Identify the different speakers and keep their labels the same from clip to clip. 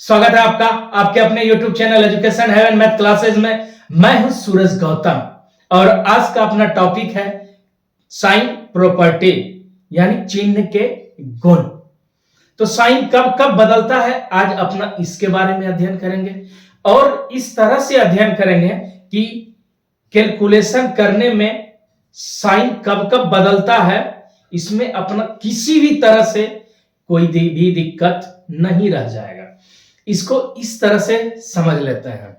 Speaker 1: स्वागत है आपका आपके अपने YouTube channel education heaven math classes में। मैं हूं सूरज गौतम और आज का अपना टॉपिक है साइन प्रॉपर्टी यानी चिन्ह के गुण। तो साइन कब कब बदलता है, आज अपना इसके बारे में अध्ययन करेंगे और इस तरह से अध्ययन करेंगे कि कैलकुलेशन करने में साइन कब कब बदलता है, इसमें अपना किसी भी तरह से कोई भी दिक्कत नहीं रह जाएगा। इसको इस तरह से समझ लेते हैं।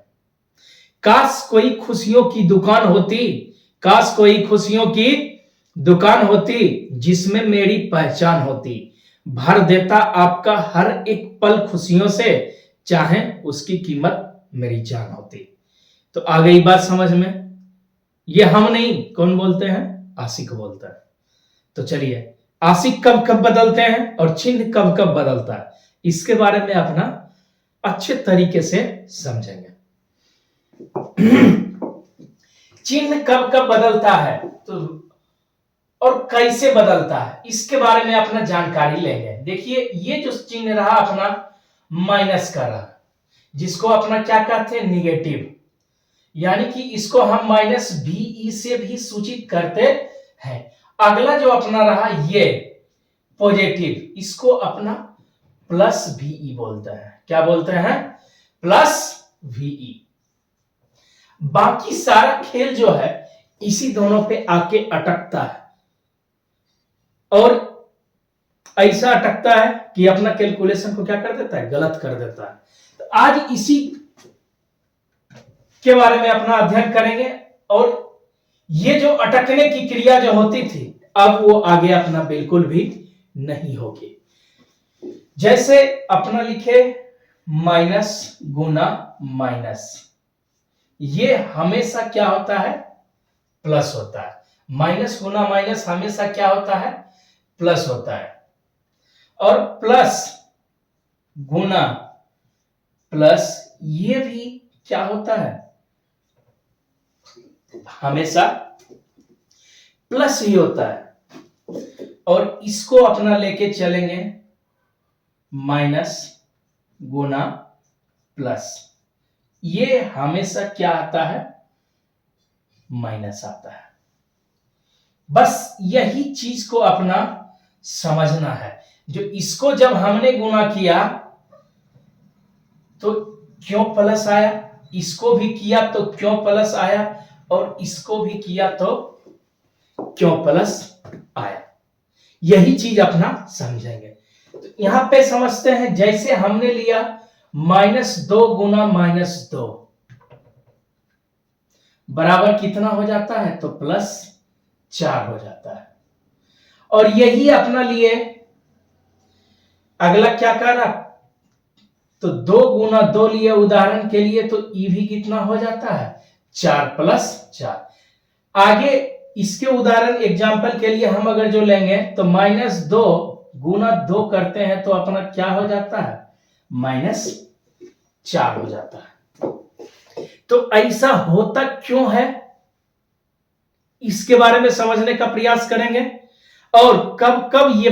Speaker 1: काश कोई खुशियों की दुकान होती, काश कोई खुशियों की दुकान होती जिसमें मेरी पहचान होती, भर देता आपका हर एक पल खुशियों से, चाहे उसकी कीमत मेरी जान होती। तो आ गई बात समझ में। ये हम नहीं, कौन बोलते हैं? आशिक बोलता है। तो चलिए, आशिक कब कब बदलते हैं और चिन्ह कब कब बदलता है, इसके बारे में अपना अच्छे तरीके से समझेंगे। चिन्ह कब कब बदलता है तो और कैसे बदलता है, इसके बारे में अपना जानकारी लेंगे। देखिए, ये जो चिन्ह रहा अपना माइनस का रहा, जिसको अपना क्या कहते हैं? निगेटिव, यानी कि इसको हम माइनस VE से भी सूचित करते हैं। अगला जो अपना रहा ये पॉजिटिव, इसको अपना प्लस VE बोलते हैं। क्या बोलते हैं? Plus VE। बाकी सारा खेल जो है इसी दोनों पे आके अटकता है और ऐसा अटकता है कि अपना कैलकुलेशन को क्या कर देता है? गलत कर देता है। तो आज इसी के बारे में अपना अध्ययन करेंगे और ये जो अटकने की क्रिया जो होती थी, अब वो आगे अपना बिल्कुल भी नहीं होगी। जैसे अपना लिखे माइनस गुना माइनस, ये हमेशा क्या होता है? प्लस होता है। माइनस गुना माइनस हमेशा क्या होता है? प्लस होता है। और प्लस गुना प्लस ये भी क्या होता है? हमेशा प्लस ही होता है। और इसको अपना लेके चलेंगे माइनस गुना प्लस, ये हमेशा क्या आता है? माइनस आता है। बस यही चीज को अपना समझना है। जो इसको जब हमने गुना किया तो क्यों प्लस आया, इसको भी किया तो क्यों प्लस आया, और इसको भी किया तो क्यों प्लस आया, यही चीज अपना समझेंगे। तो यहां पे समझते हैं, जैसे हमने लिया -2 गुना -2 बराबर कितना हो जाता है? तो +4 हो जाता है। और यही अपना लिए अगला क्या करा, तो 2 गुना 2 लिए उदाहरण के लिए, तो ई भी कितना हो जाता है? 4 + 4। आगे इसके उदाहरण एग्जाम्पल के लिए हम अगर जो लेंगे तो -2 गुना 2 करते हैं तो अपना क्या हो जाता है? -4 हो जाता है। तो ऐसा होता क्यों है, इसके बारे में समझने का प्रयास करेंगे और कब कब ये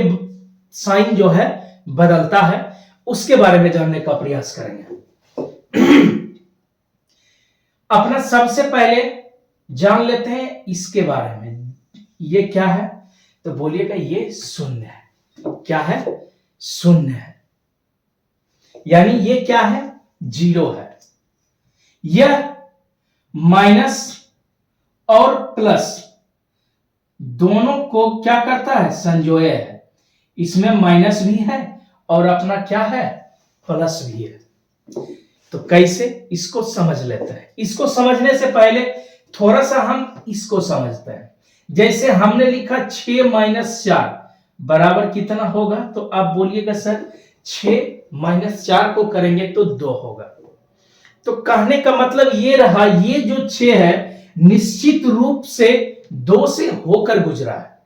Speaker 1: साइन जो है बदलता है उसके बारे में जानने का प्रयास करेंगे। अपना सबसे पहले जान लेते हैं इसके बारे में। ये क्या है? तो बोलिएगा ये शून्य है। क्या है? शून्य है। यानी ये क्या है? 0 है। यह माइनस और प्लस दोनों को क्या करता है? संजोए है। इसमें माइनस भी है और अपना क्या है? प्लस भी है। तो कैसे, इसको समझ लेते हैं। इसको समझने से पहले थोड़ा सा हम इसको समझते हैं। जैसे हमने लिखा 6 - 4 बराबर कितना होगा, तो आप बोलिएगा सर 6 - 4 को करेंगे तो 2 होगा। तो कहने का मतलब ये रहा, ये जो 6 है निश्चित रूप से 2 से होकर गुजरा है।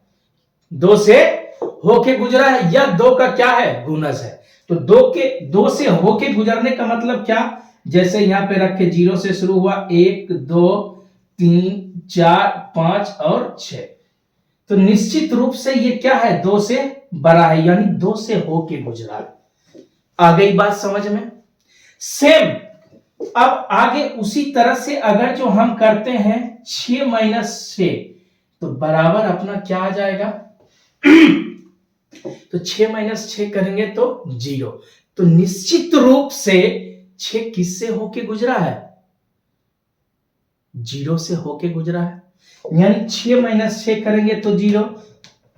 Speaker 1: 2 से होके गुजरा है, या 2 का क्या है? गुणज है। तो 2 से होके गुजरने का मतलब क्या? जैसे यहां पे रखे 0 से शुरू हुआ, 1 2 3 4 5 और 6, तो निश्चित रूप से ये क्या है? 2 से बड़ा है, यानी 2 से होके गुजरा है। आ गई बात समझ में। सेम अब आगे उसी तरह से अगर जो हम करते हैं 6 माइनस 6 तो बराबर अपना क्या आ जाएगा तो 6 माइनस 6 करेंगे तो 0। तो निश्चित रूप से 6 किससे होके गुजरा है 0 से होके गुजरा है यानी 6 माइनस 6 करेंगे तो 0।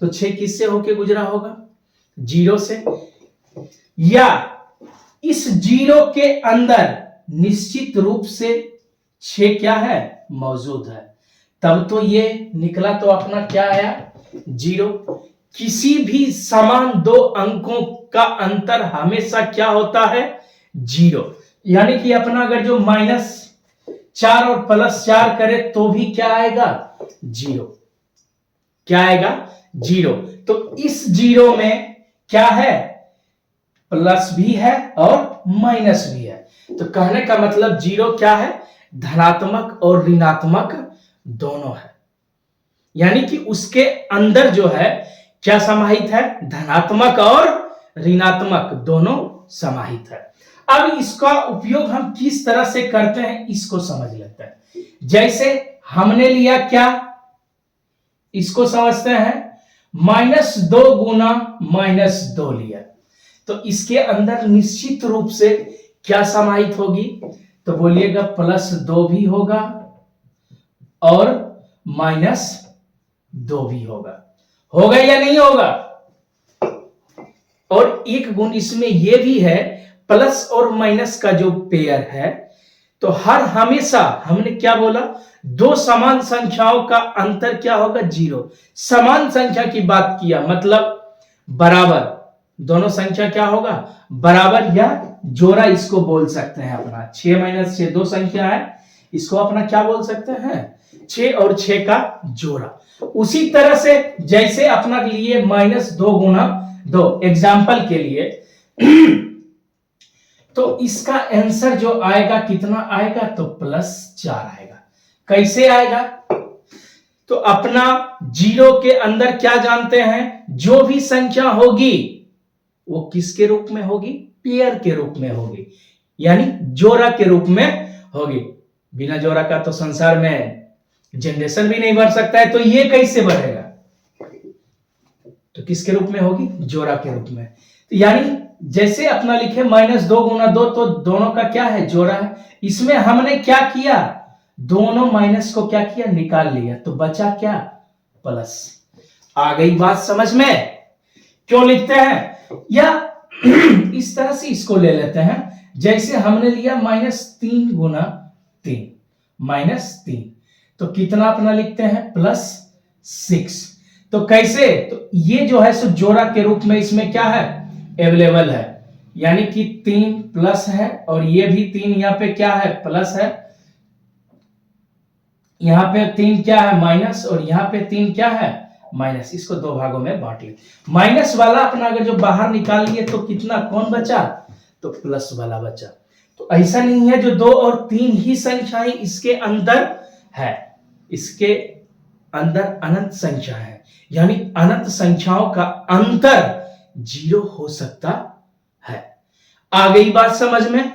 Speaker 1: तो 6 किससे होके गुजरा होगा 0 से या इस 0 के अंदर निश्चित रूप से 6 क्या है मौजूद है तब तो ये निकला तो अपना क्या आया 0। किसी भी समान दो अंकों का अंतर हमेशा क्या होता है 0 यानी कि अपना अगर जो -4 और +4 करे तो भी क्या आएगा 0 क्या आएगा 0। तो इस 0 में क्या है प्लस भी है और माइनस भी है तो कहने का मतलब 0 क्या है धनात्मक और ऋणात्मक दोनों है यानी कि उसके अंदर जो है क्या समाहित है धनात्मक और ऋणात्मक दोनों समाहित है। अब इसका उपयोग हम किस तरह से करते हैं इसको समझ लेते हैं। जैसे हमने लिया क्या इसको समझते हैं -2 गुना -2 लिया तो इसके अंदर निश्चित रूप से क्या समाहित होगी तो बोलिएगा +2 भी होगा और -2 भी होगा या नहीं होगा। और एक गुण इसमें यह भी है प्लस और माइनस का जो पेयर है तो हर हमेशा हमने क्या बोला दो समान संख्याओं का अंतर क्या होगा 0। समान संख्या की बात किया मतलब बराबर दोनों संख्या क्या होगा बराबर या जोड़ा इसको बोल सकते हैं अपना 6 - 6 दो संख्या है इसको अपना क्या बोल सकते हैं 6 और 6 का जोड़ा। उसी तरह से जैसे अपना लिए -2 गुना 2 एग्जाम्पल के लिए तो इसका आंसर जो आएगा कितना आएगा तो +4 आएगा। कैसे आएगा तो अपना 0 के अंदर क्या जानते हैं जो भी संख्या होगी वो किसके रूप में होगी पेयर के रूप में होगी यानी जोड़ा के रूप में होगी। बिना जोड़ा का तो संसार में जनरेशन भी नहीं बढ़ सकता है तो ये कैसे बढ़ेगा तो किसके रूप में होगी जोड़ा के रूप में। तो यानी जैसे अपना लिखे -2 गुना 2 तो दोनों का क्या है जोड़ा है। इसमें हमने क्या किया दोनों माइनस को क्या किया निकाल लिया तो बचा क्या प्लस। आ गई बात समझ में क्यों लिखते हैं या इस तरह से इसको ले लेते हैं जैसे हमने लिया -3 गुना 3 -3 तो कितना अपना लिखते हैं +6। तो कैसे तो ये जो है सो जोड़ा के रूप में इसमें क्या है अवेलेबल है यानी कि 3 प्लस है और ये भी 3 यहां पे क्या है प्लस है यहां पे 3 क्या है माइनस और यहां पे 3 क्या है माइनस। इसको दो भागों में बांट लिया माइनस वाला अपना अगर जो बाहर निकाल लिए तो कितना कौन बचा तो प्लस वाला बचा। तो ऐसा नहीं है जो 2 और 3 ही संख्याएं इसके अंदर है इसके अंदर अनंत संख्या है यानी अनंत संख्याओं का अंतर 0 हो सकता है। आ गई बात समझ में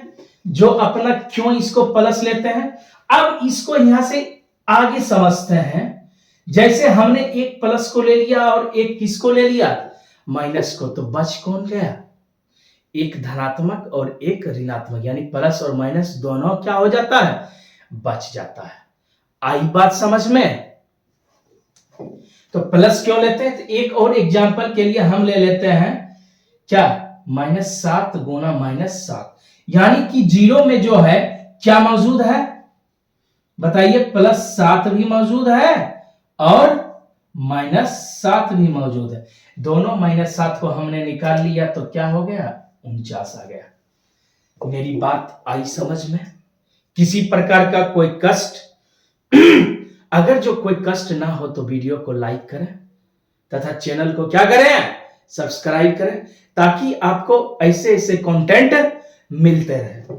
Speaker 1: जो अपना क्यों इसको प्लस लेते हैं। अब इसको यहां से आगे समझते हैं जैसे हमने एक प्लस को ले लिया और एक किसको ले लिया माइनस को तो बच कौन गया एक धनात्मक और एक ऋणात्मक यानी प्लस और माइनस दोनों क्या हो जाता है बच जाता है। आई बात समझ में तो प्लस क्यों लेते हैं तो एक और एग्जांपल के लिए हम ले लेते हैं क्या -7 गुना -7 यानी कि 0 में जो है क्या मौजूद है बताइए +7 भी मौजूद है और -7 भी मौजूद है। दोनों -7 को हमने निकाल लिया तो क्या हो गया 49 आ गया। मेरी बात आई समझ में किसी प्रकार का कोई कष्ट अगर जो कोई कष्ट ना हो तो वीडियो को लाइक करें तथा चैनल को क्या करें सब्सक्राइब करें ताकि आपको ऐसे ऐसे कंटेंट मिलते रहे।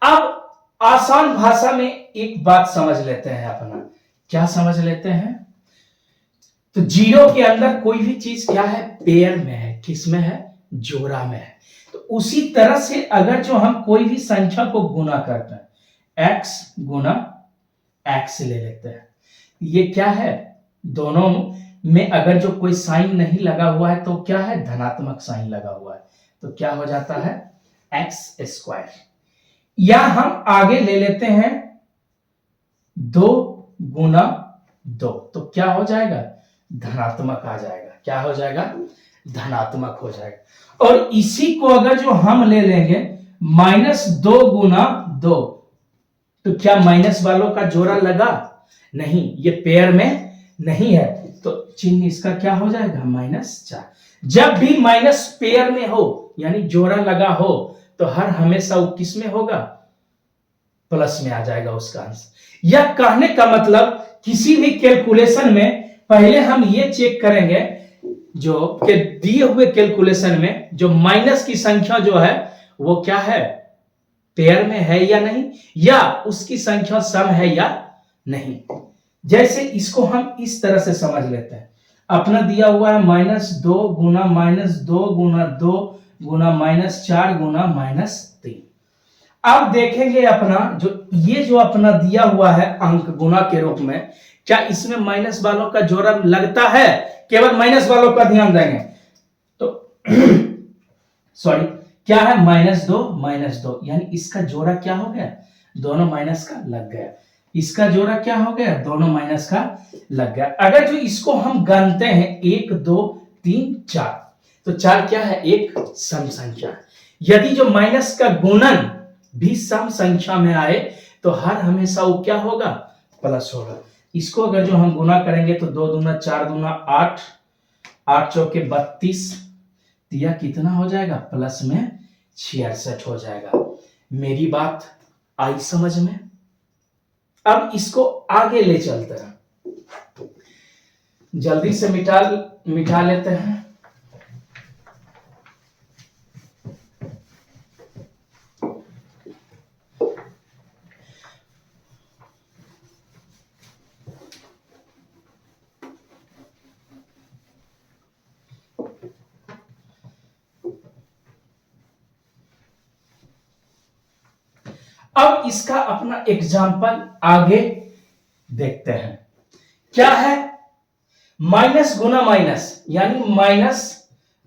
Speaker 1: अब आसान भाषा में एक बात समझ लेते हैं अपना क्या समझ लेते हैं तो 0 के अंदर कोई भी चीज क्या है पेयर में है किस में है जोड़ा में है। तो उसी तरह से अगर जो हम कोई भी संख्या को गुना करते हैं, x गुना x ले लेते हैं, ये क्या है, दोनों में अगर जो कोई साइन नहीं लगा हुआ है तो क्या है, धनात्मक साइन लगा हुआ है, तो क्या हो जाता है, एक्स स्क्वायर। या हम आगे ले लेते हैं 2 गुना 2, तो क्या हो जाएगा, धनात्मक आ जाएगा, क्या हो जाएगा, धनात्मक हो जाएगा। और इसी को अगर जो हम ले लेंगे -2 गुना 2, तो क्या माइनस वालों का जोड़ा लगा, नहीं, ये पेयर में नहीं है, तो चिन्ह इसका क्या हो जाएगा, -4। जब भी माइनस पेयर में हो यानी जोड़ा लगा हो तो हर हमेशा वो किस में होगा, प्लस में आ जाएगा उसका आंसर। यह कहने का मतलब किसी भी कैलकुलेशन में पहले हम ये चेक करेंगे जो कि दिए हुए कैलकुलेशन में जो माइनस की संख्या जो है वो क्या है, पेयर में है या नहीं, या उसकी संख्या सम है या नहीं। जैसे इसको हम इस तरह से समझ लेते हैं, अपना दिया हुआ है -2 गुना -2 गुना 2 गुना -4 गुना -3। अब देखेंगे अपना जो ये जो अपना दिया हुआ है अंक गुना के रूप में, क्या इसमें माइनस वालों का जोड़ा लगता है, केवल माइनस वालों का ध्यान देंगे तो सॉरी क्या है, -2 यानी इसका जोड़ा क्या हो गया, दोनों माइनस का लग गया, इसका जोड़ा क्या हो गया, दोनों माइनस का लग गया। अगर जो इसको हम गणते हैं 1 2 3 4, तो 4 क्या है, एक सम संख्या है। यदि जो माइनस का गुणन भी सम संख्या में आए तो हर हमेशा वो क्या होगा, प्लस होगा। इसको अगर जो हम गुना करेंगे तो 2 दूना 4 दूना 8, 8 चौके 32, दिया कितना हो जाएगा, प्लस में 66 हो जाएगा। मेरी बात आई समझ में। अब इसको आगे ले चलते हैं, जल्दी से मिटा लेते हैं। अब इसका अपना एग्जाम्पल आगे देखते हैं। क्या है, माइनस गुना माइनस यानी माइनस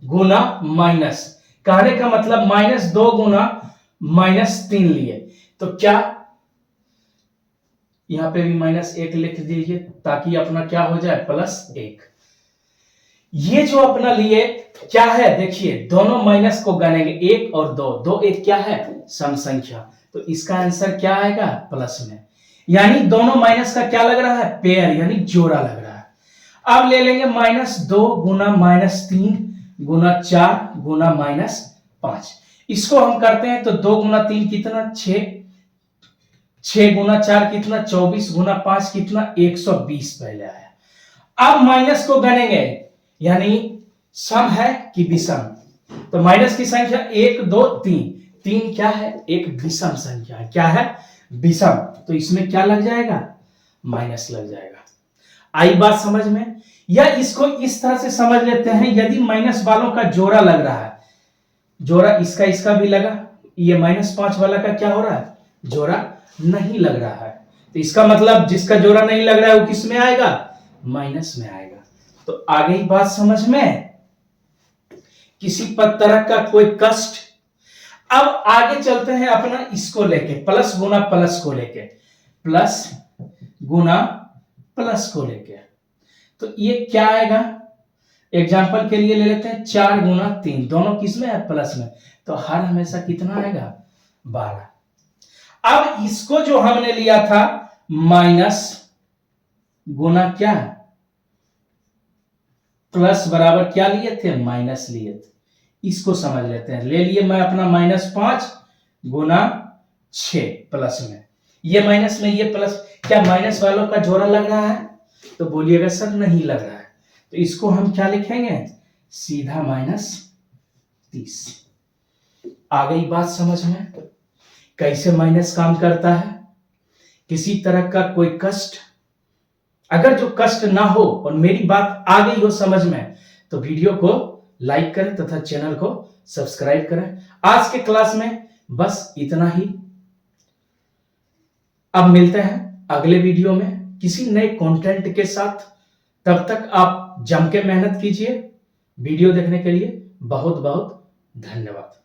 Speaker 1: गुना माइनस, कहने का मतलब -2 गुना -3 लिए, तो क्या यहां पे भी -1 लिख दीजिए ताकि अपना क्या हो जाए, +1। ये जो अपना लिए क्या है, देखिए दोनों माइनस को गनेंगे, 1 और 2, 2 1 क्या है, सम संख्या, तो इसका आंसर क्या आएगा, प्लस में। यानी दोनों माइनस का क्या लग रहा है, पेयर यानी जोड़ा लग रहा है। अब ले लेंगे -2 गुना -3 गुना 4 गुना -5, इसको हम करते हैं तो 2 गुना 3 कितना, 6, 6 गुना 4 कितना, 24 गुना 5 कितना, 120 पहले आया। अब माइनस को गनेंगे यानी सम है कि विषम, तो माइनस की संख्या 1 2 3, 3 क्या है, एक विषम संख्या है, क्या है, विषम, तो इसमें क्या लग जाएगा, माइनस लग जाएगा। आई बात समझ में। या इसको इस तरह से समझ लेते हैं, यदि माइनस वालों का जोड़ा लग रहा है, जोड़ा इसका भी लगा, ये -5 वाला का क्या हो रहा है, जोड़ा नहीं लग रहा है, तो इसका मतलब जिसका जोड़ा नहीं लग रहा है वो किस में आएगा, माइनस में आएगा। तो आ गई बात समझ में, किसी तरह का कोई कष्ट। अब आगे चलते हैं अपना इसको लेके, प्लस गुना प्लस को लेके, प्लस गुना प्लस को लेके, तो ये क्या आएगा, एग्जाम्पल के लिए ले लेते हैं 4 गुना 3, दोनों किस में है, प्लस में, तो हर हमेशा कितना आएगा, 12। अब इसको जो हमने लिया था माइनस गुना क्या, प्लस बराबर क्या लिए थे, माइनस लिए थे, इसको समझ लेते हैं। ले लिए मैं अपना -5 गुना 6 प्लस में, ये माइनस में ये प्लस, क्या माइनस वालों का जोड़ा लग रहा है, तो बोलिएगा सर नहीं लग रहा है, तो इसको हम क्या लिखेंगे, सीधा -30। आ गई बात समझ में, कैसे माइनस काम करता है। किसी तरह का कोई कष्ट, अगर जो कष्ट ना हो और मेरी बात आ गई हो समझ में, तो वीडियो को लाइक करें तथा चैनल को सब्सक्राइब करें। आज के क्लास में बस इतना ही। अब मिलते हैं अगले वीडियो में किसी नए कंटेंट के साथ। तब तक आप जम के मेहनत कीजिए। वीडियो देखने के लिए बहुत बहुत धन्यवाद।